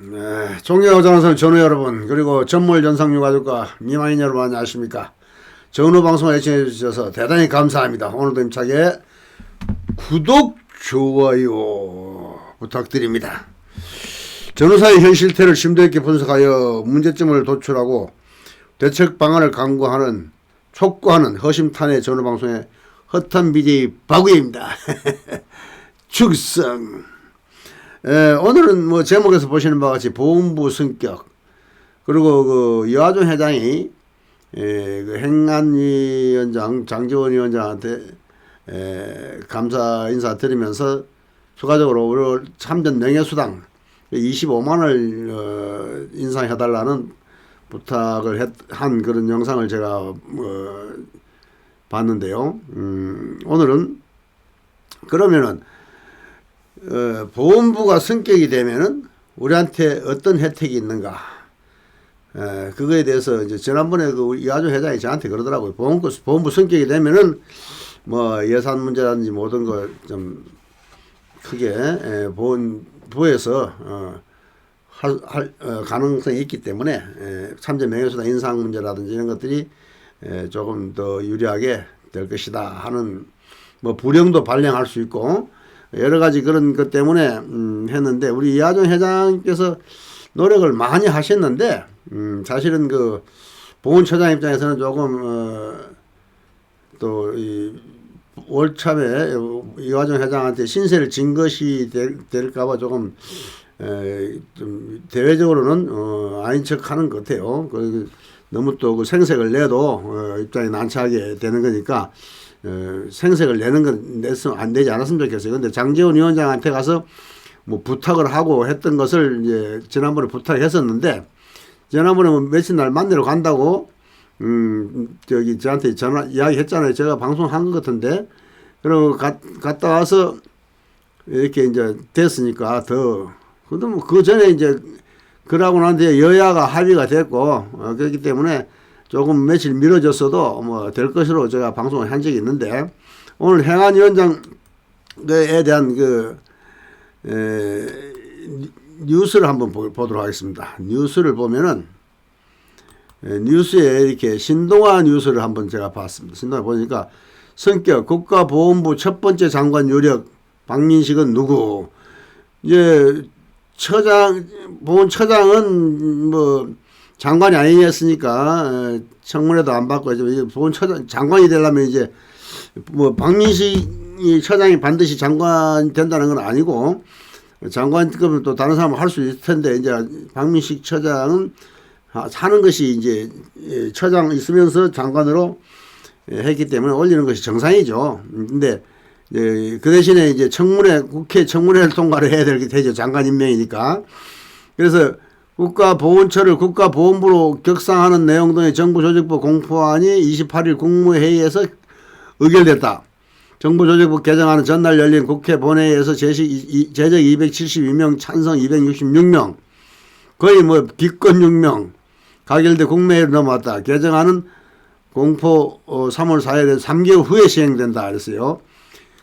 네, 존경하고 자랑스러운 전우 여러분, 그리고 전몰 전상류 가족과 미망인 여러분 안녕하십니까. 전우 방송을 애청해 주셔서 대단히 감사합니다. 오늘도 힘차게 구독, 좋아요 부탁드립니다. 전후사의 현 실태를 심도 있게 분석하여 문제점을 도출하고 대책 방안을 강구하는 촉구하는 허심탄회 전후 방송의 허탄 BJ 박우입니다. 축성. 오늘은 뭐 제목에서 보시는 바와 같이 보훈부 성격, 그리고 그 여하종 회장이 그 행안위원장 장지원 위원장한테 감사 인사 드리면서 추가적으로 우리 참전 명예수당 25만원을 인상해달라는 부탁을 한 그런 영상을 제가 봤는데요. 오늘은 그러면은 보훈부가 성격이 되면은 우리한테 어떤 혜택이 있는가? 그거에 대해서 이제 지난번에 그 우리 이하주 회장이 저한테 그러더라고요. 보훈부 성격이 되면은 뭐 예산 문제라든지 모든 걸 좀 크게 보훈부에서 할 가능성이 있기 때문에 참전 명예수당 인상 문제라든지 이런 것들이 조금 더 유리하게 될 것이다 하는 뭐 불령도 발령할 수 있고 여러 가지 그런 것 때문에 했는데, 우리 이하종 회장께서 노력을 많이 하셨는데 사실은 그 보훈처장 입장에서는 조금 또 이 월참에 이하종 회장한테 신세를 진 것이 될까봐 조금 좀 대외적으로는 아닌 척하는 것 같아요. 너무 또 그 생색을 내도 입장이 난처하게 되는 거니까 생색을 내는 건 냈으면 안 되지 않았으면 좋겠어요. 근데 장제원 위원장한테 가서 뭐 부탁을 하고 했던 것을 이제 지난번에 부탁했었는데, 지난번에 뭐 며칠 날 만나러 간다고 저기 저한테 전화 이야기했잖아요. 제가 방송한 것 같은데, 그리고 갔다 와서 이렇게 이제 됐으니까 더 근데 뭐 그 전에 이제 그러고 난 뒤에 여야가 합의가 됐고 그렇기 때문에 조금 며칠 미뤄졌어도 뭐 될 것으로 제가 방송을 한 적이 있는데, 오늘 행안위원장에 대한 그 뉴스를 한번 보도록 하겠습니다. 뉴스를 보면은 뉴스에 이렇게 신동아 뉴스를 한번 제가 봤습니다. 신동아 보니까 성격 국가보훈부 첫 번째 장관 요력 박민식은 누구? 이제 보훈처장은 뭐 장관이 아니었으니까 청문회도 안 받고 이제 보훈처장 장관이 되려면 이제 뭐 박민식 처장이 반드시 장관 된다는 건 아니고 장관급은 또 다른 사람은 할 수 있을 텐데, 이제 박민식 처장은 하는 것이 이제 처장 있으면서 장관으로 했기 때문에 올리는 것이 정상이죠. 근데 그 대신에 이제 국회 청문회를 통과를 해야 되죠. 장관 임명이니까. 그래서 국가보훈처를 국가보훈부로 격상하는 내용 등의 정부조직부 공포안이 28일 국무회의에서 의결됐다. 정부조직부 개정안은 전날 열린 국회 본회의에서 제적 272명, 찬성 266명, 거의 뭐 기권 6명, 가결돼 국무회의로 넘어왔다. 개정안은 공포 3월 4일에 3개월 후에 시행된다 그랬어요.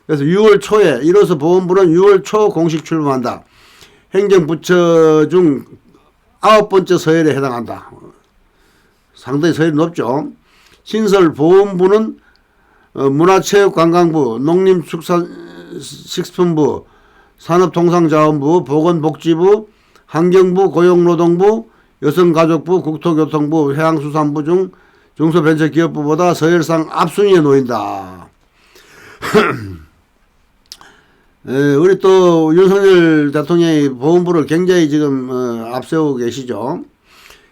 그래서 6월 초에, 이로써 보훈부는 6월 초 공식 출범한다. 행정부처 중 9번째 서열에 해당한다. 상당히 서열이 높죠. 신설 보훈부는 문화체육관광부, 농림축산식품부, 산업통상자원부, 보건복지부, 환경부, 고용노동부, 여성가족부, 국토교통부, 해양수산부 중 중소벤처기업부보다 서열상 앞순위에 놓인다. 우리 또 윤석열 대통령이 보훈부를 굉장히 지금 앞세우고 계시죠.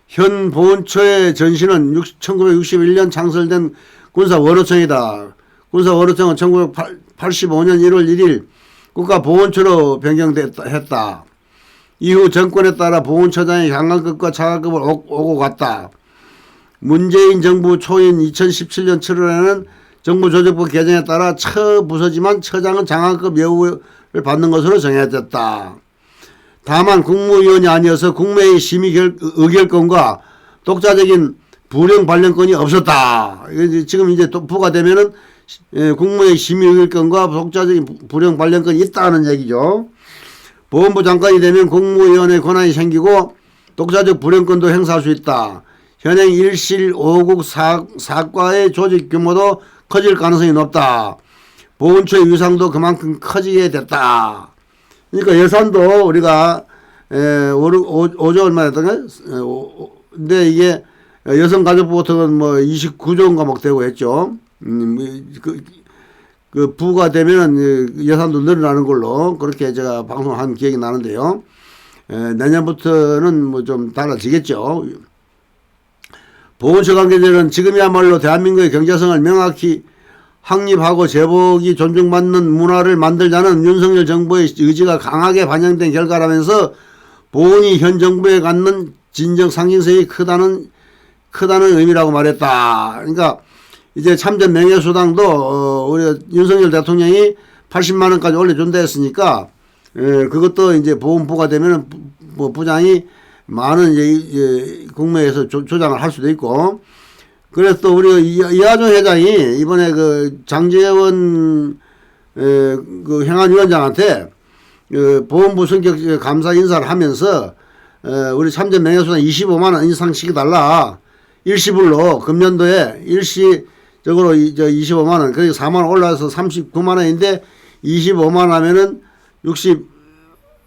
현 보훈처의 전신은 1961년 창설된 군사원호청이다. 군사원호청은 1985년 1월 1일 국가보훈처로 변경했다. 이후 정권에 따라 보훈처장이 장관급과 차관급을 오고 갔다. 문재인 정부 초인 2017년 7월에는 정부조직부 개정에 따라 처부서지만 처장은 장관급 예우를 받는 것으로 정해졌다. 다만 국무위원이 아니어서 국무회의 심의 의결권과 독자적인 불령 발령권이 없었다. 지금 이제 부과되면은 국무회의 심의 의결권과 독자적인 불령 발령권이 있다는 얘기죠. 보훈부 장관이 되면 국무위원회 권한이 생기고 독자적 불행권도 행사할 수 있다. 현행 1실 5국 사과의 조직 규모도 커질 가능성이 높다. 보훈처의 위상도 그만큼 커지게 됐다. 그러니까 예산도 우리가 5조 얼마 됐던가? 근데 이게 여성가족부부터는 뭐 29조인가 막 되고 했죠. 그 부가 되면은 예산도 늘어나는 걸로 그렇게 제가 방송한 기억이 나는데요. 내년부터는 뭐 좀 달라지겠죠. 보훈처 관계자는 지금이야말로 대한민국의 경제성을 명확히 확립하고 제복이 존중받는 문화를 만들자는 윤석열 정부의 의지가 강하게 반영된 결과라면서 보훈이 현 정부에 갖는 진정 상징성이 크다는 의미라고 말했다. 그러니까 이제 참전 명예수당도 우리 윤석열 대통령이 80만 원까지 올려준다 했으니까 그것도 이제 보훈부가 되면은 뭐 부장이 많은 이제 국무회에서 조장을 할 수도 있고. 그래서 또 우리 이하준 회장이 이번에 그 장제원 그 행안위원장한테 보훈부 성격 감사 인사를 하면서 우리 참전 명예수당 25만 원 인상시켜달라. 일시불로 금년도에 일시적으로 25만 원, 그러니까 4만 원 올라서 39만 원인데 25만 원 하면은 59만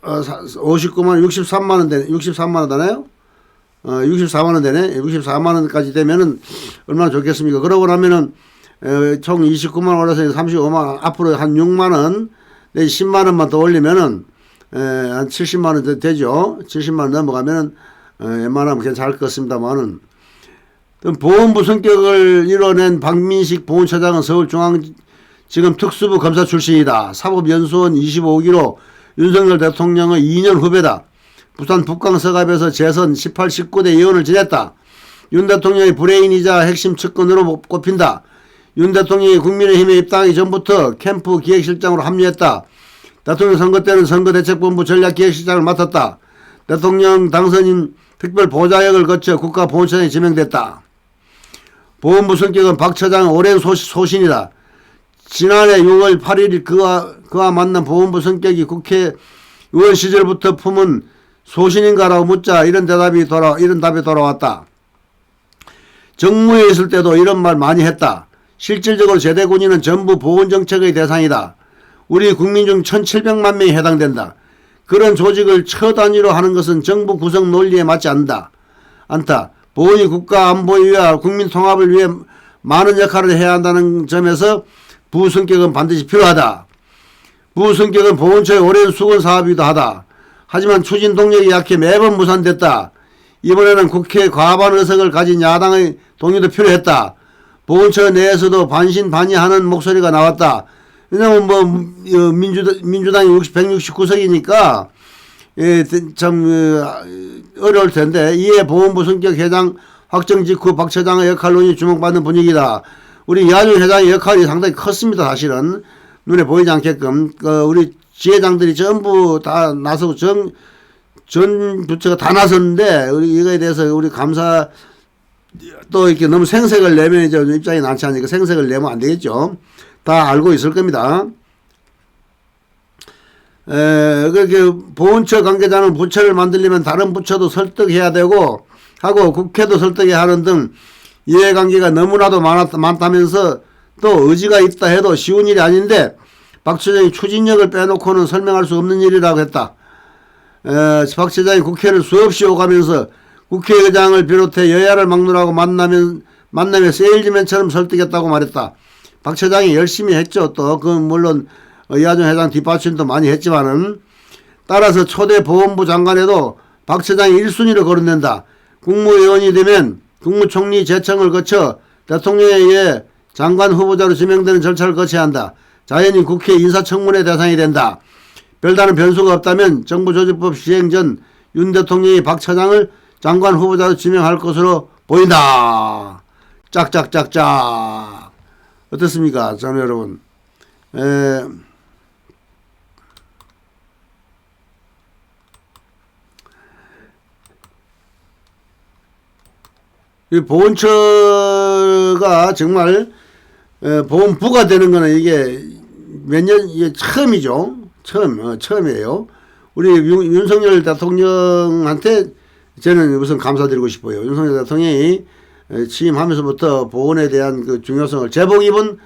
63만 원 되네. 63만 원 되나요? 64만 원 되네. 64만 원까지 되면은 얼마나 좋겠습니까? 그러고 나면은 총 29만 원 올라서 35만 원, 앞으로 한 6만 원, 내지 10만 원만 더 올리면은 한 70만 원 되죠. 70만 원 넘어가면은 웬만하면 괜찮을 것 같습니다만은. 보훈부 성격을 이뤄낸 박민식 보훈처장은 서울중앙지검 특수부 검사 출신이다. 사법연수원 25기로 윤석열 대통령의 2년 후배다. 부산 북광석압에서 재선 18, 19대 의원을 지냈다. 윤 대통령의 브레인이자 핵심 측근으로 꼽힌다. 윤 대통령이 국민의힘에 입당하기 전부터 캠프 기획실장으로 합류했다. 대통령 선거 때는 선거대책본부 전략기획실장을 맡았다. 대통령 당선인 특별보좌역을 거쳐 국가보훈처장에 지명됐다. 보훈부 성격은 박 처장의 오랜 소신이다. 지난해 6월 8일 그와 만난 보훈부 성격이 국회의원 시절부터 품은 소신인가라고 묻자 이런 답이 돌아왔다. 정무에 있을 때도 이런 말 많이 했다. 실질적으로 제대 군인은 전부 보훈정책의 대상이다. 우리 국민 중 1700만 명이 해당된다. 그런 조직을 처단위로 하는 것은 정부 구성 논리에 맞지 않다. 보훈이 국가 안보위와 국민 통합을 위해 많은 역할을 해야 한다는 점에서 부성격은 반드시 필요하다. 부성격은 보훈처의 오랜 수건 사업이기도 하다. 하지만 추진 동력이 약해 매번 무산됐다. 이번에는 국회 과반 의석을 가진 야당의 동의도 필요했다. 보훈처 내에서도 반신반의하는 목소리가 나왔다. 왜냐면 뭐 민주당이 169석이니까 참 어려울 텐데 이에 보훈부 성격 회장 확정 직후 박 처장의 역할론이 주목받는 분위기다. 우리 이하준 회장의 역할이 상당히 컸습니다. 사실은 눈에 보이지 않게끔 우리 지회장들이 전부 다 나서고 전 부처가 다 나섰는데 이거에 대해서 우리 감사 또 이렇게 너무 생색을 내면 이제 입장이 많지 않으니까 생색을 내면 안 되겠죠. 다 알고 있을 겁니다. 그렇게 보훈처 관계자는 부처를 만들려면 다른 부처도 설득해야 되고 하고 국회도 설득해야 하는 등 이해관계가 너무나도 많다면서 또 의지가 있다 해도 쉬운 일이 아닌데 박 처장이 추진력을 빼놓고는 설명할 수 없는 일이라고 했다. 박 처장이 국회를 수없이 오가면서 국회의장을 비롯해 여야를 막론하고 만남에 세일즈맨처럼 설득했다고 말했다. 박 처장이 열심히 했죠. 또 물론 이하준 회장 뒷받침도 많이 했지만은 따라서 초대 보훈부 장관에도 박 처장이 1순위로 거론된다. 국무위원이 되면 국무총리 제청을 거쳐 대통령에 의해 장관 후보자로 지명되는 절차를 거쳐야 한다. 자연히 국회 인사청문회 대상이 된다. 별다른 변수가 없다면 정부조직법 시행 전 윤 대통령이 박 처장을 장관 후보자로 지명할 것으로 보인다. 짝짝짝짝. 어떻습니까? 저는 여러분. 이 보훈처가 정말 보훈부가 되는 거는 이게 몇 년 이게 처음이죠. 처음이에요. 우리 윤석열 대통령한테 저는 우선 감사드리고 싶어요. 윤석열 대통령이 취임하면서부터 보건에 대한 그 중요성을 제복 입은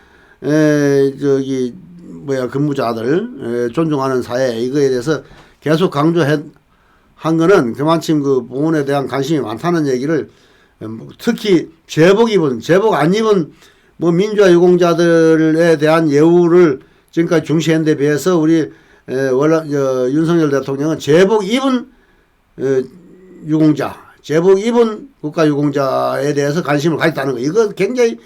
근무자들 존중하는 사회 이거에 대해서 계속 강조한 거는 그만큼 그 보건에 대한 관심이 많다는 얘기를 특히 제복 안 입은 뭐 민주화 유공자들에 대한 예우를 지금까지 중시했는 데 비해서 우리 윤석열 대통령은 제복 입은 유공자, 제복 입은 국가유공자에 대해서 관심을 가졌다는 거. 이거 굉장히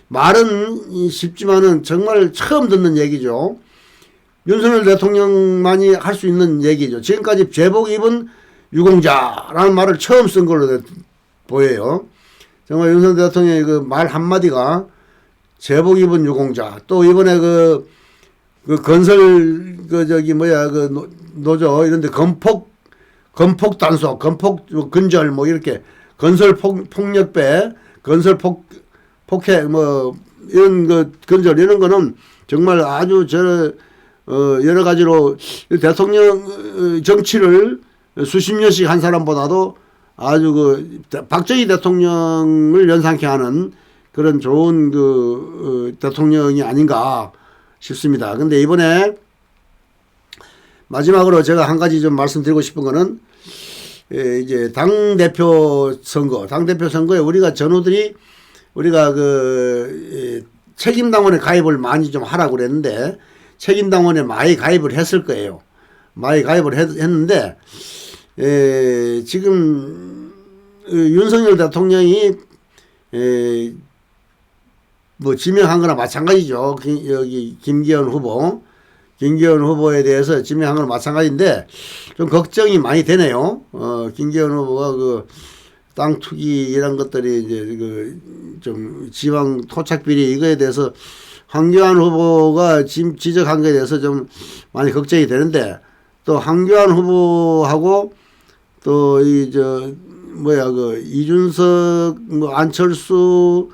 말은 쉽지만은 정말 처음 듣는 얘기죠. 윤석열 대통령만이 할 수 있는 얘기죠. 지금까지 제복 입은 유공자라는 말을 처음 쓴 걸로 보여요. 정말 윤석열 대통령의 그 말 한마디가 제복 입은 유공자, 또 이번에 그 건설 노조 이런데 건폭 단속, 건폭 근절 뭐 이렇게 건설 폭력배, 건설 폭해 뭐 이런 거 근절 이런 거는 정말 아주 여러 가지로 대통령 정치를 수십 년씩 한 사람보다도 아주 그 박정희 대통령을 연상케 하는 그런 좋은 대통령이 아닌가 싶습니다. 근데 이번에 마지막으로 제가 한 가지 좀 말씀드리고 싶은 거는 이제 당대표 선거에 우리가 전우들이 우리가 책임당원에 가입을 많이 좀 하라고 그랬는데 책임당원에 많이 가입을 했을 거예요. 많이 가입을 했는데 지금 윤석열 대통령이 뭐 지명한 거나 마찬가지죠. 여기 김기현 후보에 대해서 지명한 건 마찬가지인데 좀 걱정이 많이 되네요. 김기현 후보가 땅 투기 이런 것들이 이제 좀 지방 토착 비리 이거에 대해서 황교안 후보가 지적한 거에 대해서 좀 많이 걱정이 되는데 또 황교안 후보하고 또 이준석 안철수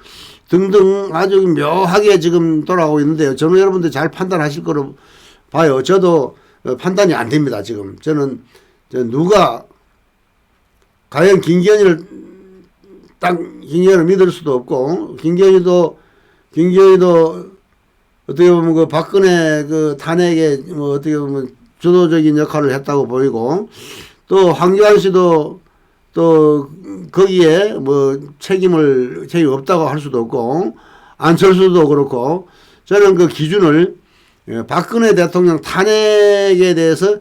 등등 아주 묘하게 지금 돌아가고 있는데요. 저는 여러분들 잘 판단하실 거로 봐요. 저도 판단이 안 됩니다. 지금 저는 누가 과연 김기현을 믿을 수도 없고 김기현이도 어떻게 보면 박근혜 탄핵에 뭐 어떻게 보면 주도적인 역할을 했다고 보이고 또 황교안 씨도 또 거기에 뭐 책임 없다고 할 수도 없고 안철수도 그렇고 저는 그 기준을 박근혜 대통령 탄핵에 대해서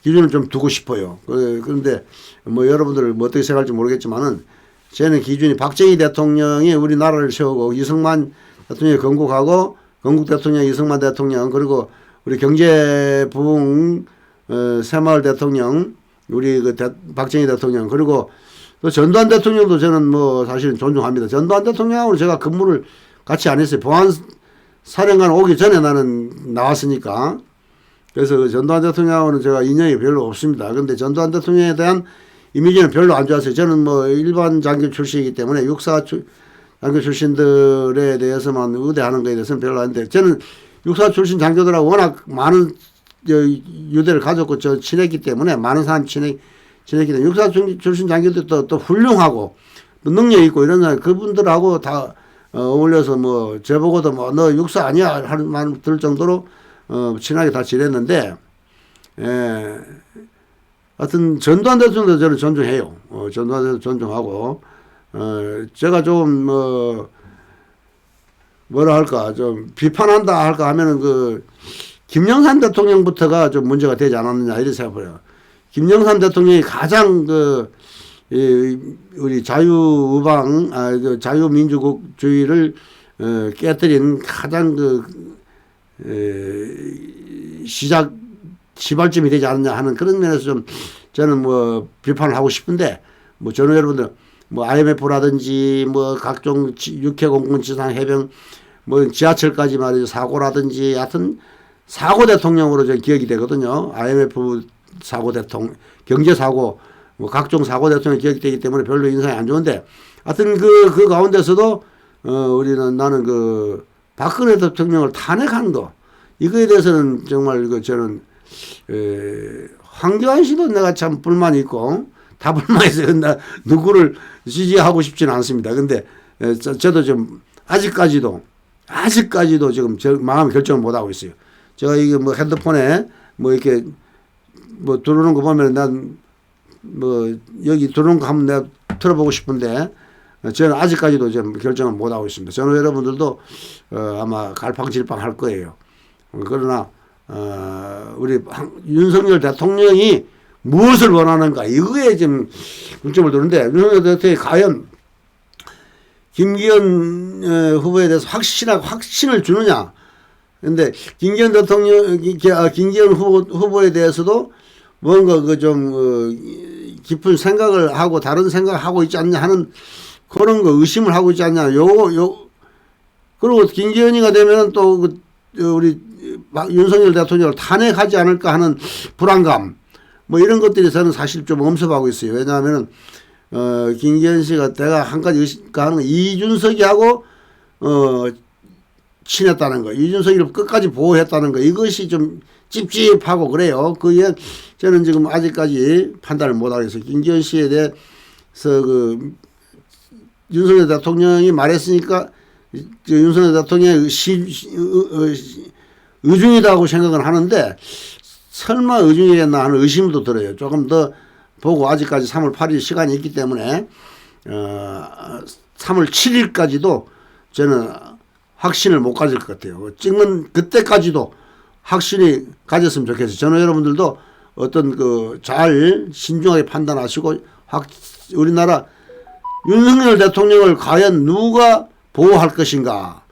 기준을 좀 두고 싶어요. 그런데 뭐 여러분들 뭐 어떻게 생각할지 모르겠지만은 저는 기준이 박정희 대통령이 우리나라를 세우고 이승만 대통령이 건국하고 건국 대통령 이승만 대통령 그리고 우리 경제부흥 새마을 대통령 우리 박정희 대통령 그리고 또 전두환 대통령도 저는 뭐 사실은 존중합니다. 전두환 대통령하고 제가 근무를 같이 안 했어요. 보안사령관 오기 전에 나는 나왔으니까. 그래서 전두환 대통령하고는 제가 인연이 별로 없습니다. 그런데 전두환 대통령에 대한 이미지는 별로 안 좋았어요. 저는 뭐 일반 장교 출신이기 때문에 육사 장교 출신들에 대해서만 우대하는 것에 대해서는 별로 안 돼. 저는 육사 출신 장교들하고 워낙 많은 유대를 가졌고 저 친했기 때문에 많은 사람 친했기 때문에 육사 출신 장교들도 또 훌륭하고 또 능력 있고 이런 사람 그분들하고 다 어울려서 뭐 저보고도 뭐 너 육사 아니야 하는 말 들 정도로 친하게 다 지냈는데 하여튼 전두환 대통령도 저는 존중해요. 전두환 대통령 존중하고 제가 좀 뭐라 할까 좀 비판한다 할까 하면은 김영삼 대통령부터가 좀 문제가 되지 않았느냐 이렇게 생각해요. 김영삼 대통령이 가장 우리 자유우방 자유민주주의를 깨뜨린 가장 시발점이 되지 않느냐 하는 그런 면에서 좀 저는 뭐 비판을 하고 싶은데 뭐 저는 여러분들 뭐 IMF라든지 뭐 각종 육해공군 지상 해병 뭐 지하철까지 말이죠 사고라든지 하여튼 사고 대통령으로 저 기억이 되거든요. IMF 사고 대통령, 경제 사고, 뭐 각종 사고 대통령이 기억이 되기 때문에 별로 인상이 안 좋은데, 하여튼 그 가운데서도 나는 박근혜 대통령을 탄핵한 거 이거에 대해서는 정말 저는 황교안 씨도 내가 참 불만이 있고 다 불만이 있어요. 나 누구를 지지하고 싶지는 않습니다. 근데 저도 좀 아직까지도 지금 마음 결정을 못 하고 있어요. 제가 이게 뭐 핸드폰에 뭐 이렇게 뭐 들어오는 거 보면 난 뭐 여기 들어오는 거 한번 내가 들어보고 싶은데 저는 아직까지도 좀 결정을 못 하고 있습니다. 저는 여러분들도 아마 갈팡질팡 할 거예요. 그러나 우리 윤석열 대통령이 무엇을 원하는가 이거에 좀 중점을 두는데 윤석열 대통령이 과연 김기현 후보에 대해서 확신을 주느냐. 근데 김기현 후보에 대해서도 뭔가 깊은 생각을 하고 다른 생각을 하고 있지 않냐 하는 그런 거 의심을 하고 있지 않냐. 그리고 김기현이가 되면 또 우리 윤석열 대통령을 탄핵하지 않을까 하는 불안감. 뭐 이런 것들이 저는 사실 좀 엄습하고 있어요. 왜냐하면은 김기현 씨가 내가 한 가지 의심하는 거 이준석이하고 친했다는 거, 이준석이를 끝까지 보호했다는 거 이것이 좀 찝찝하고 그래요. 그게 저는 지금 아직까지 판단을 못하고 있어요. 김기현 씨에 대해서 윤석열 대통령이 말했으니까 윤석열 대통령의 의중이라고 생각은 하는데 설마 의중이겠나 하는 의심도 들어요. 조금 더 보고 아직까지 3월 8일 시간이 있기 때문에 3월 7일까지도 저는 확신을 못 가질 것 같아요. 찍는 그때까지도 확신이 가졌으면 좋겠어요. 저는 여러분들도 어떤 잘 신중하게 판단하시고 우리나라 윤석열 대통령을 과연 누가 보호할 것인가?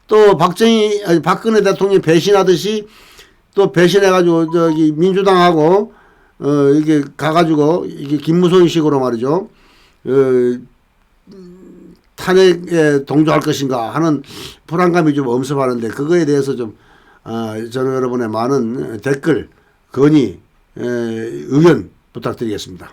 또 박근혜 대통령이 배신하듯이 또 배신해가지고 저기 민주당하고 이게 가가지고 이게 김무성식으로 말이죠. 탄핵에 동조할 것인가 하는 불안감이 좀 엄습하는데 그거에 대해서 좀 저는 여러분의 많은 댓글, 건의, 의견 부탁드리겠습니다.